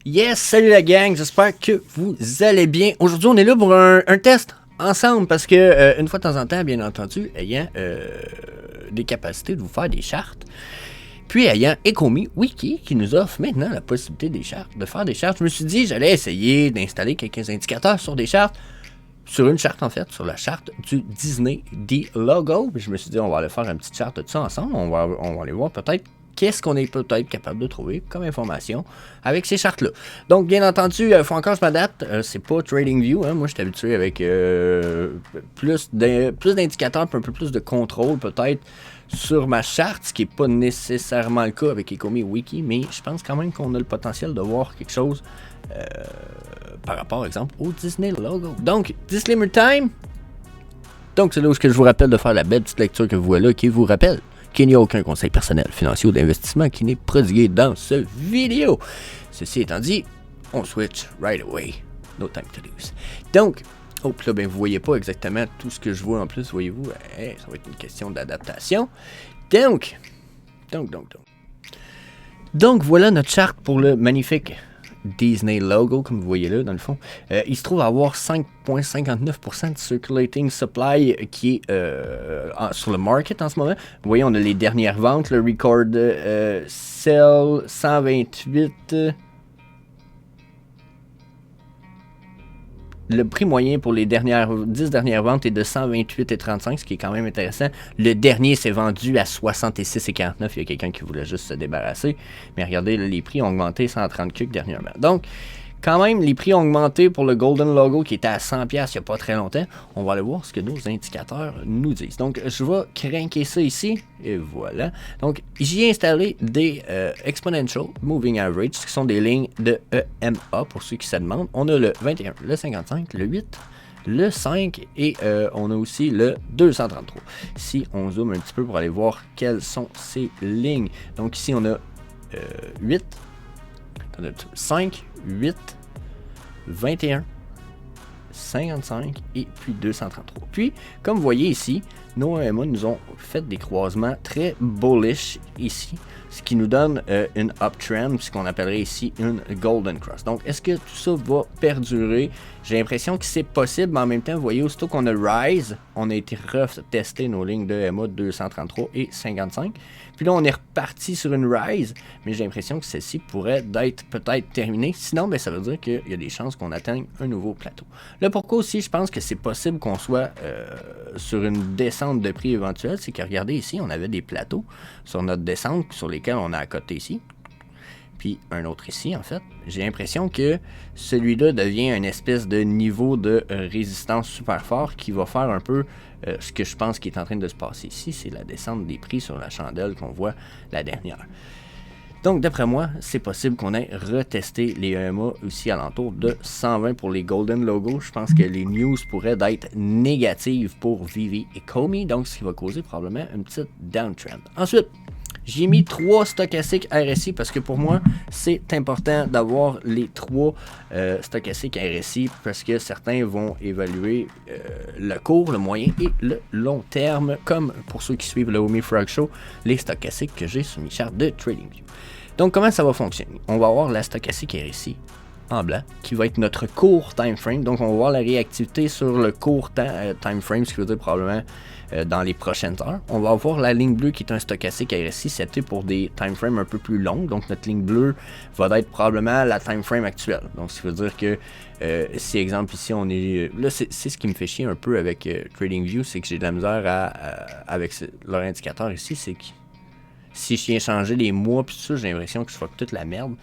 Yes, salut la gang, j'espère que vous allez bien. Aujourd'hui, on est là pour un test ensemble parce que, une fois de temps en temps, bien entendu, ayant des capacités de vous faire des chartes, puis ayant Ecomi Wiki qui nous offre maintenant la possibilité de faire des chartes, je me suis dit j'allais essayer d'installer quelques indicateurs sur des chartes, sur une charte en fait, sur la charte du Disney D-Logo. Puis je me suis dit on va aller faire une petite charte de tout ça ensemble, on va aller voir peut-être qu'est-ce qu'on est peut-être capable de trouver comme information avec ces chartes-là. Donc, bien entendu, il faut encore que je m'adapte. C'est pas TradingView. Hein. Moi, je suis habitué avec plus d'indicateurs, un peu plus de contrôle peut-être sur ma charte, ce qui n'est pas nécessairement le cas avec Ecomi Wiki, mais je pense quand même qu'on a le potentiel de voir quelque chose par rapport, par exemple, au Disney Logo. Donc, Disclaimer Time. Donc, c'est là où je vous rappelle de faire la belle petite lecture que vous voyez là, qui vous rappelle qu'il n'y a aucun conseil personnel, financier ou d'investissement qui n'est prodigué dans ce vidéo. Ceci étant dit, on switch right away. No time to lose. Donc, là, ben, vous voyez pas exactement tout ce que je vois en plus, voyez-vous. Ça va être une question d'adaptation. Donc, voilà notre charte pour le magnifique Disney Logo, comme vous voyez là, dans le fond. Il se trouve à avoir 5,59% de circulating supply qui est sur le market en ce moment. Vous voyez, on a les dernières ventes, le record sell 128. Le prix moyen pour les 10 dernières ventes est de 128,35, ce qui est quand même intéressant. Le dernier s'est vendu à 66,49. Il y a quelqu'un qui voulait juste se débarrasser. Mais regardez, là, les prix ont augmenté 130 cucs dernièrement. Donc, quand même, les prix ont augmenté pour le Golden Logo qui était à 100$ il n'y a pas très longtemps. On va aller voir ce que nos indicateurs nous disent. Donc, je vais cranker ça ici. Et voilà. Donc, j'y ai installé des Exponential Moving Average, qui sont des lignes de EMA pour ceux qui se demandent. On a le 21, le 55, le 8, le 5 et on a aussi le 233. Si on zoome un petit peu pour aller voir quelles sont ces lignes. Donc, ici, on a 8. 5, 8, 21, 55 et puis 233. Puis, comme vous voyez ici, nos EMA nous ont fait des croisements très bullish ici, ce qui nous donne une uptrend, ce qu'on appellerait ici une golden cross. Donc, est-ce que tout ça va perdurer? J'ai l'impression que c'est possible, mais en même temps, vous voyez, aussitôt qu'on a rise, on a été retesté nos lignes de EMA 233 et 55. Puis là, on est reparti sur une rise, mais j'ai l'impression que celle-ci pourrait être peut-être terminée. Sinon, ben, ça veut dire qu'il y a des chances qu'on atteigne un nouveau plateau. Là, pourquoi aussi, je pense que c'est possible qu'on soit sur une descente de prix éventuelle, c'est que regardez ici, on avait des plateaux sur notre descente sur lesquels on a à côté ici. Puis un autre ici, en fait. J'ai l'impression que celui-là devient une espèce de niveau de résistance super fort qui va faire un peu ce que je pense qui est en train de se passer ici. C'est la descente des prix sur la chandelle qu'on voit la dernière. Donc, d'après moi, c'est possible qu'on ait retesté les EMA aussi alentour de 120 pour les Golden Logos. Je pense que les news pourraient être négatives pour Vivi et Ecomi, donc ce qui va causer probablement une petite downtrend. Ensuite, j'ai mis 3 stochastiques RSI parce que pour moi, c'est important d'avoir les 3 stochastiques RSI parce que certains vont évaluer le court, le moyen et le long terme, comme pour ceux qui suivent le Omi Frog Show, les stochastiques que j'ai sur mes chartes de TradingView. Donc, comment ça va fonctionner? On va avoir la stochastique RSI en blanc, qui va être notre court time frame. Donc, on va voir la réactivité sur le court time frame, ce qui veut dire probablement dans les prochaines heures. On va avoir la ligne bleue qui est un stochastique RSI, c'était pour des time frames un peu plus longues. Donc, notre ligne bleue va être probablement la time frame actuelle. Donc, ce qui veut dire que si, exemple, ici, on est... Là, c'est ce qui me fait chier un peu avec TradingView, c'est que j'ai de la misère avec leur indicateur ici, c'est que si je viens changer les mois, puis tout ça, j'ai l'impression que je fuck toute la merde.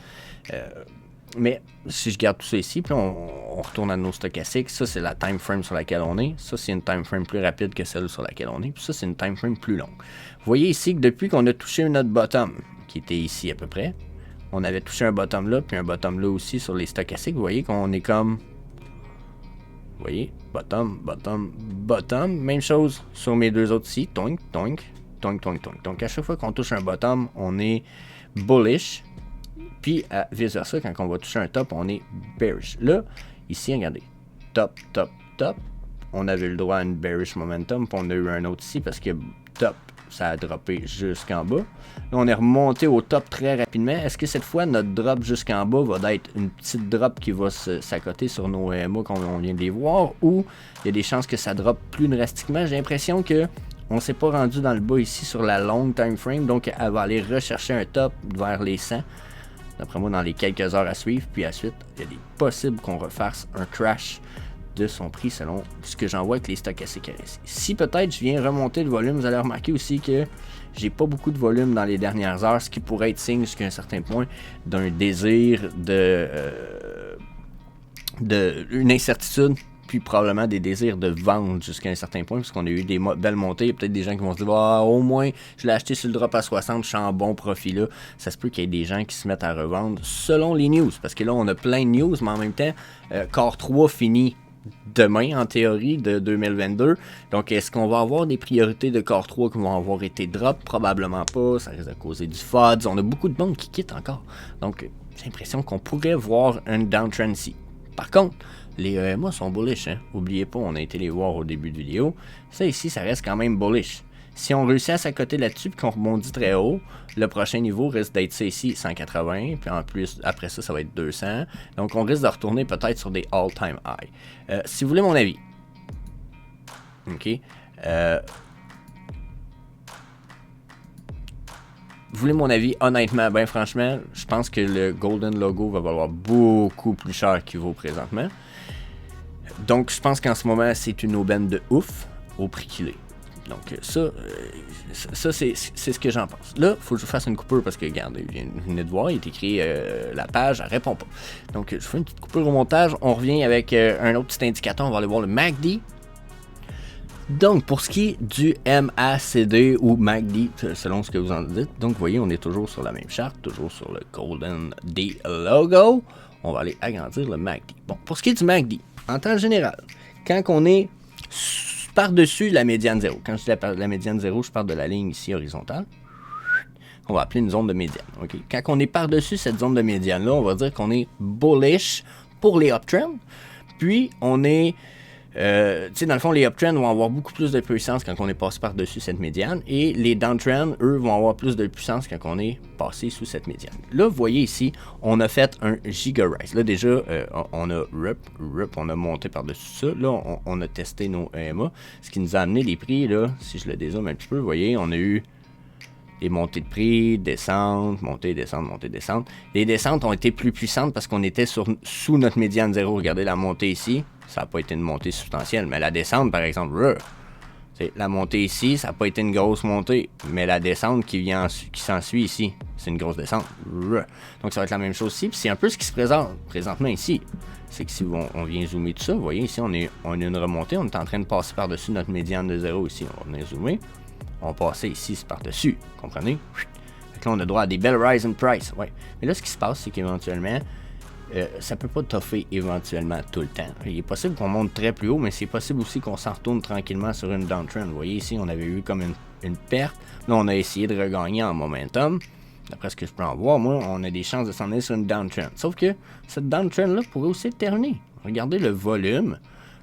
Mais si je garde tout ça ici, puis on retourne à nos stochastiques, ça c'est la time frame sur laquelle on est, ça c'est une time frame plus rapide que celle sur laquelle on est, puis ça c'est une time frame plus longue. Vous voyez ici que depuis qu'on a touché notre bottom, qui était ici à peu près, on avait touché un bottom là, puis un bottom là aussi sur les stochastiques, vous voyez qu'on est comme... Vous voyez, bottom, bottom, bottom, même chose sur mes deux autres ici, toink, toink, toink, toink, toink. Donc à chaque fois qu'on touche un bottom, on est bullish. Puis, vice versa, quand on va toucher un top, on est bearish. Là, ici, regardez, top, top, top. On avait le droit à une bearish momentum, puis on a eu un autre ici parce que top ça a droppé jusqu'en bas. Là, on est remonté au top très rapidement. Est-ce que cette fois, notre drop jusqu'en bas va être une petite drop qui va s'accoter sur nos EMA qu'on vient de les voir, ou il y a des chances que ça drop plus drastiquement? J'ai l'impression que on s'est pas rendu dans le bas ici sur la longue time frame, donc elle va aller rechercher un top vers les 100. D'après moi, dans les quelques heures à suivre, puis ensuite, il y a des possibles qu'on refasse un crash de son prix selon ce que j'en vois avec les stochastiques RSI. Si peut-être je viens remonter le volume, vous allez remarquer aussi que j'ai pas beaucoup de volume dans les dernières heures, ce qui pourrait être signe jusqu'à un certain point d'un désir une incertitude, puis probablement des désirs de vendre jusqu'à un certain point, parce qu'on a eu des belles montées. Il y a peut-être des gens qui vont se dire au moins je l'ai acheté sur le drop à 60, je suis en bon profit là. Ça se peut qu'il y ait des gens qui se mettent à revendre selon les news, parce que là on a plein de news, mais en même temps Core 3 finit demain en théorie de 2022. Donc est-ce qu'on va avoir des priorités de Core 3 qui vont avoir été drop? Probablement pas, ça risque de causer du FODS. On a beaucoup de monde qui quitte encore. Donc j'ai l'impression qu'on pourrait voir un downtrend ici. Par contre, les EMA sont bullish, hein? Oubliez pas, on a été les voir au début de vidéo. Ça ici, ça reste quand même bullish. Si on réussit à s'accoter là-dessus et qu'on rebondit très haut, le prochain niveau risque d'être ça ici, 180. Puis en plus, après ça, ça va être 200. Donc on risque de retourner peut-être sur des all-time high. Si vous voulez mon avis, ok. Vous voulez mon avis, honnêtement, ben franchement, je pense que le Golden Logo va valoir beaucoup plus cher qu'il vaut présentement. Donc je pense qu'en ce moment, c'est une aubaine de ouf au prix qu'il est. Donc ça c'est ce que j'en pense. Là, il faut que je fasse une coupure parce que, regardez, vous venez de voir, il est écrit la page, elle répond pas. Donc je fais une petite coupure au montage, on revient avec un autre petit indicateur, on va aller voir le MACD. Donc, pour ce qui est du MACD ou MACD, selon ce que vous en dites, donc vous voyez, on est toujours sur la même charte, toujours sur le Golden D logo. On va aller agrandir le MACD. Bon, pour ce qui est du MACD, en temps général, quand on est par-dessus la médiane 0, quand je dis la médiane 0, je parle de la ligne ici horizontale, on va appeler une zone de médiane. Okay? Quand on est par-dessus cette zone de médiane-là, on va dire qu'on est bullish pour les uptrends, puis on est... tu sais, dans le fond, les uptrends vont avoir beaucoup plus de puissance quand on est passé par-dessus cette médiane, et les downtrends, eux, vont avoir plus de puissance quand on est passé sous cette médiane. Là, vous voyez ici, on a fait un giga rise. Là, déjà, on a on a monté par-dessus ça. Là, on a testé nos EMA, ce qui nous a amené les prix, là, si je le dézoome un petit peu, vous voyez, on a eu des montées de prix, descentes, montées, descentes, montées, descentes. Les descentes ont été plus puissantes parce qu'on était sous notre médiane 0. Regardez la montée ici. Ça n'a pas été une montée substantielle, mais la descente, par exemple, la montée ici, ça n'a pas été une grosse montée, mais la descente qui s'ensuit ici, c'est une grosse descente. Donc ça va être la même chose ici, puis c'est un peu ce qui se présente présentement ici. C'est que si on vient zoomer tout ça, vous voyez ici, on a une remontée, on est en train de passer par-dessus notre médiane de 0 ici. On va venir zoomer, on va passer ici, c'est par-dessus, comprenez? Donc là, on a droit à des belles rise in price, ouais. Mais là, ce qui se passe, c'est qu'éventuellement, ça peut pas toffer éventuellement tout le temps. Il est possible qu'on monte très plus haut, mais c'est possible aussi qu'on s'en retourne tranquillement sur une downtrend. Vous voyez ici, on avait eu comme une perte. Là, on a essayé de regagner en momentum. D'après ce que je peux en voir, moi, on a des chances de s'en aller sur une downtrend. Sauf que cette downtrend-là pourrait aussi être terminée. Regardez le volume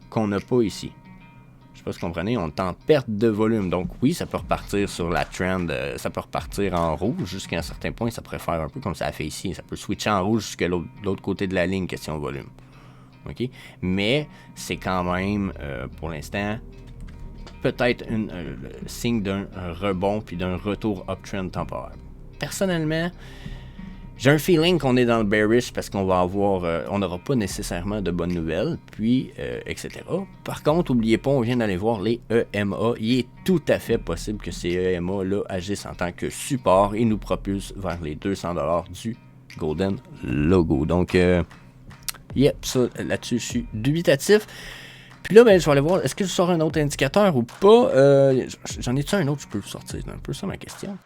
qu'on n'a pas ici. Je sais pas si vous comprenez, on est en perte de volume. Donc oui, ça peut repartir sur la trend, ça peut repartir en rouge jusqu'à un certain point. Ça pourrait faire un peu comme ça a fait ici. Ça peut switcher en rouge jusqu'à l'autre côté de la ligne, question volume. OK? Mais c'est quand même, pour l'instant, peut-être un signe d'un rebond puis d'un retour uptrend temporaire. Personnellement, j'ai un feeling qu'on est dans le bearish parce qu'on va avoir, on n'aura pas nécessairement de bonnes nouvelles, puis etc. Par contre, n'oubliez pas, on vient d'aller voir les EMA. Il est tout à fait possible que ces EMA-là agissent en tant que support et nous propulsent vers les 200$ du Golden Logo. Donc, ça, là-dessus, je suis dubitatif. Puis là, ben, je vais aller voir, est-ce que je sors un autre indicateur ou pas? J'en ai-tu un autre que je peux vous sortir? C'est un peu ça ma question.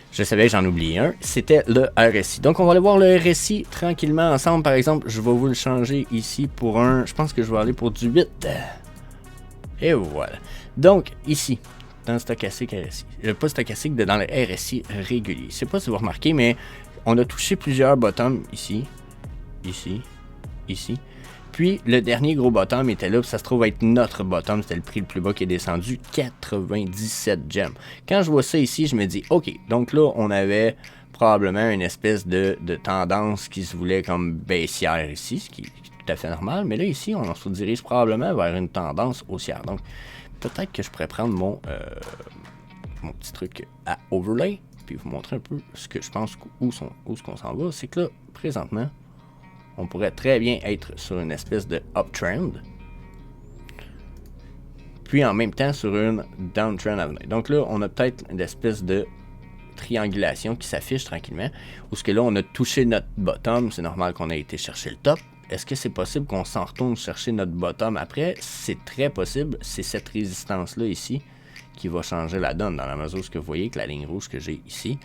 Je savais que j'en oubliais un, c'était le RSI. Donc on va aller voir le RSI tranquillement ensemble. Par exemple, je vais vous le changer ici pour un... Je pense que je vais aller pour du 8. Et voilà. Donc ici, dans le stochastique RSI. Pas stochastique, dans le RSI régulier. Je ne sais pas si vous remarquez, mais on a touché plusieurs bottoms ici, ici, ici. Puis le dernier gros bottom était là, puis ça se trouve être notre bottom, c'était le prix le plus bas qui est descendu, 97 gems. Quand je vois ça ici, je me dis, ok, donc là on avait probablement une espèce de tendance qui se voulait comme baissière ici, ce qui est tout à fait normal, mais là ici on se dirige probablement vers une tendance haussière. Donc peut-être que je pourrais prendre mon petit truc à overlay, puis vous montrer un peu ce que je pense où ce qu'on s'en va. C'est que là, présentement, on pourrait très bien être sur une espèce de uptrend, puis en même temps sur une downtrend à venir. Donc là, on a peut-être une espèce de triangulation qui s'affiche tranquillement, où ce que là, on a touché notre bottom, c'est normal qu'on ait été chercher le top. Est-ce que c'est possible qu'on s'en retourne chercher notre bottom après? C'est très possible, c'est cette résistance-là ici qui va changer la donne, dans la mesure où vous voyez que la ligne rouge que j'ai ici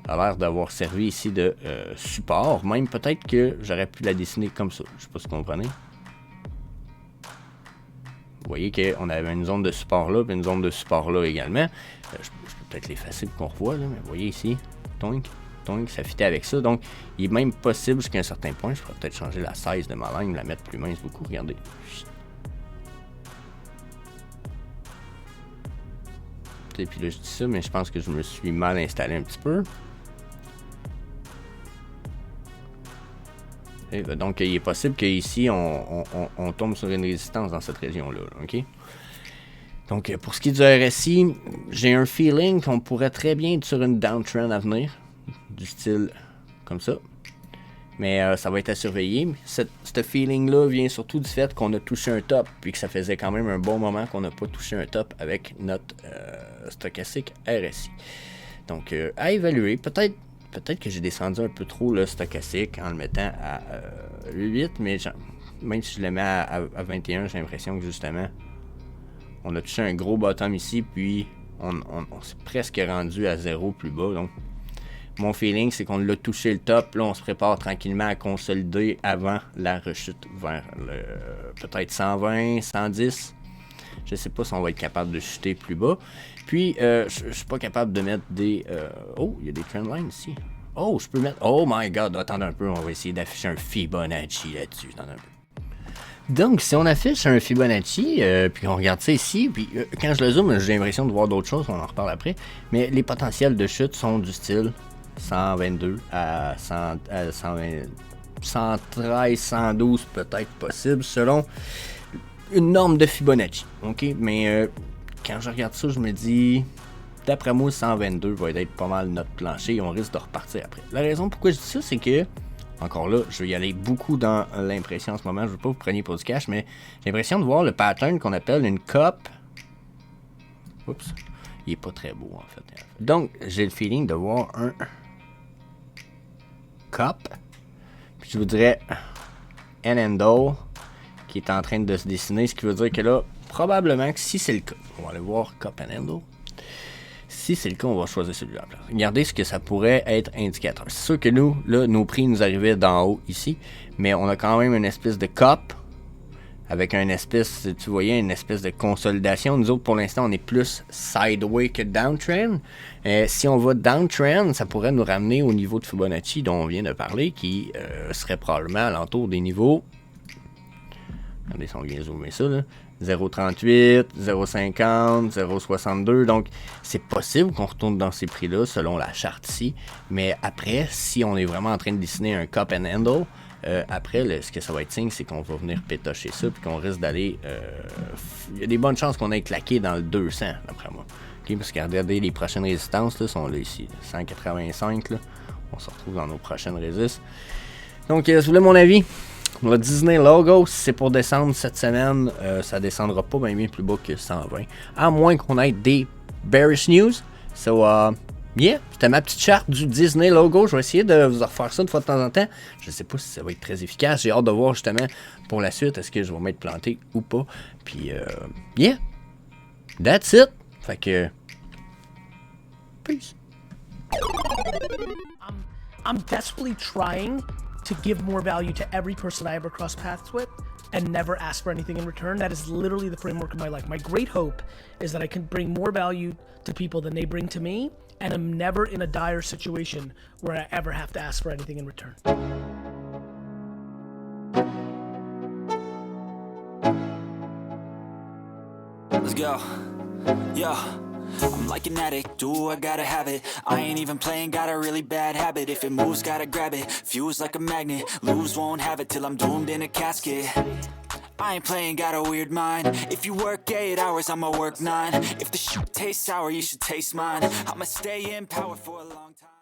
a l'air d'avoir servi ici de support, même peut-être que j'aurais pu la dessiner comme ça, je sais pas si vous comprenez. Vous voyez qu'on avait une zone de support là, puis une zone de support là également. Je peux peut-être l'effacer pour qu'on revoie, là, mais vous voyez ici, tonk, ça fitait avec ça. Donc, il est même possible jusqu'à un certain point, je pourrais peut-être changer la size de ma ligne, la mettre plus mince beaucoup, regardez. Et puis là, je dis ça, mais je pense que je me suis mal installé un petit peu. Et donc, il est possible qu'ici, on tombe sur une résistance dans cette région-là, ok? Donc, pour ce qui est du RSI, j'ai un feeling qu'on pourrait très bien être sur une downtrend à venir, du style comme ça. Mais ça va être à surveiller. Ce feeling-là vient surtout du fait qu'on a touché un top, puis que ça faisait quand même un bon moment qu'on n'a pas touché un top avec notre stochastique RSI. Donc, à évaluer, peut-être que j'ai descendu un peu trop le stochastique en le mettant à 8, mais même si je le mets à 21, j'ai l'impression que justement, on a touché un gros bottom ici, puis on s'est presque rendu à 0 plus bas. Donc, mon feeling, c'est qu'on l'a touché le top. Là, on se prépare tranquillement à consolider avant la rechute vers peut-être 120, 110. Je ne sais pas si on va être capable de chuter plus bas. Puis, je suis pas capable de mettre des... Oh, il y a des trendlines ici. Oh, je peux mettre... Oh my God, attendez un peu. On va essayer d'afficher un Fibonacci là-dessus. Attendez un peu. Donc, si on affiche un Fibonacci, puis on regarde ça ici, puis quand je le zoome, j'ai l'impression de voir d'autres choses. On en reparle après. Mais les potentiels de chute sont du style 122 à 120, 113, 112 peut-être possible, selon une norme de Fibonacci. Ok, mais quand je regarde ça, je me dis, d'après moi, 122 va être pas mal notre plancher et on risque de repartir après. La raison pourquoi je dis ça, c'est que, encore là, je vais y aller beaucoup dans l'impression en ce moment. Je ne veux pas vous preniez pour du cash, mais j'ai l'impression de voir le pattern qu'on appelle une cup. Oups, il est pas très beau en fait. Donc, j'ai le feeling de voir un cup. Puis je vous dirais an handle qui est en train de se dessiner, ce qui veut dire que là, probablement que si c'est le cas, on va aller voir cup and handle. Si c'est le cas, on va choisir celui-là. Regardez ce que ça pourrait être indicateur. C'est sûr que nous, là, nos prix nous arrivaient d'en haut ici, mais on a quand même une espèce de cup avec une espèce, tu voyais, une espèce de consolidation. Nous autres, pour l'instant, on est plus sideway que downtrend. Si on va downtrend, ça pourrait nous ramener au niveau de Fibonacci dont on vient de parler, qui serait probablement alentour des niveaux. Regardez si on vient zoomer ça, là. 0,38, 0,50, 0,62. Donc, c'est possible qu'on retourne dans ces prix-là selon la charte ici. Mais après, si on est vraiment en train de dessiner un cup and handle, après, ce que ça va être signe, c'est qu'on va venir pétocher ça, puis qu'on risque d'aller... il y a des bonnes chances qu'on ait claqué dans le 200, d'après moi. Okay, parce que regardez, les prochaines résistances là, sont là ici. 185, là. On se retrouve dans nos prochaines résistances. Donc, si vous voulez mon avis, le Disney logo, si c'est pour descendre cette semaine, ça descendra pas bien plus bas que 120. À moins qu'on ait des bearish news. So, yeah, c'était ma petite charte du Disney logo. Je vais essayer de vous refaire ça de fois de temps en temps. Je sais pas si ça va être très efficace. J'ai hâte de voir justement pour la suite, est-ce que je vais m'être planté ou pas. Puis, yeah, that's it. Fait que, peace. I'm desperately trying to give more value to every person I ever cross paths with and never ask for anything in return. That is literally the framework of my life. My great hope is that I can bring more value to people than they bring to me, and I'm never in a dire situation where I ever have to ask for anything in return. Let's go. Yo. I'm like an addict, do I gotta have it. I ain't even playing, got a really bad habit. If it moves, gotta grab it, fuse like a magnet. Lose, won't have it till I'm doomed in a casket. I ain't playing, got a weird mind. If you work 8 hours, I'ma work 9. If the shoot tastes sour, you should taste mine. I'ma stay in power for a long time.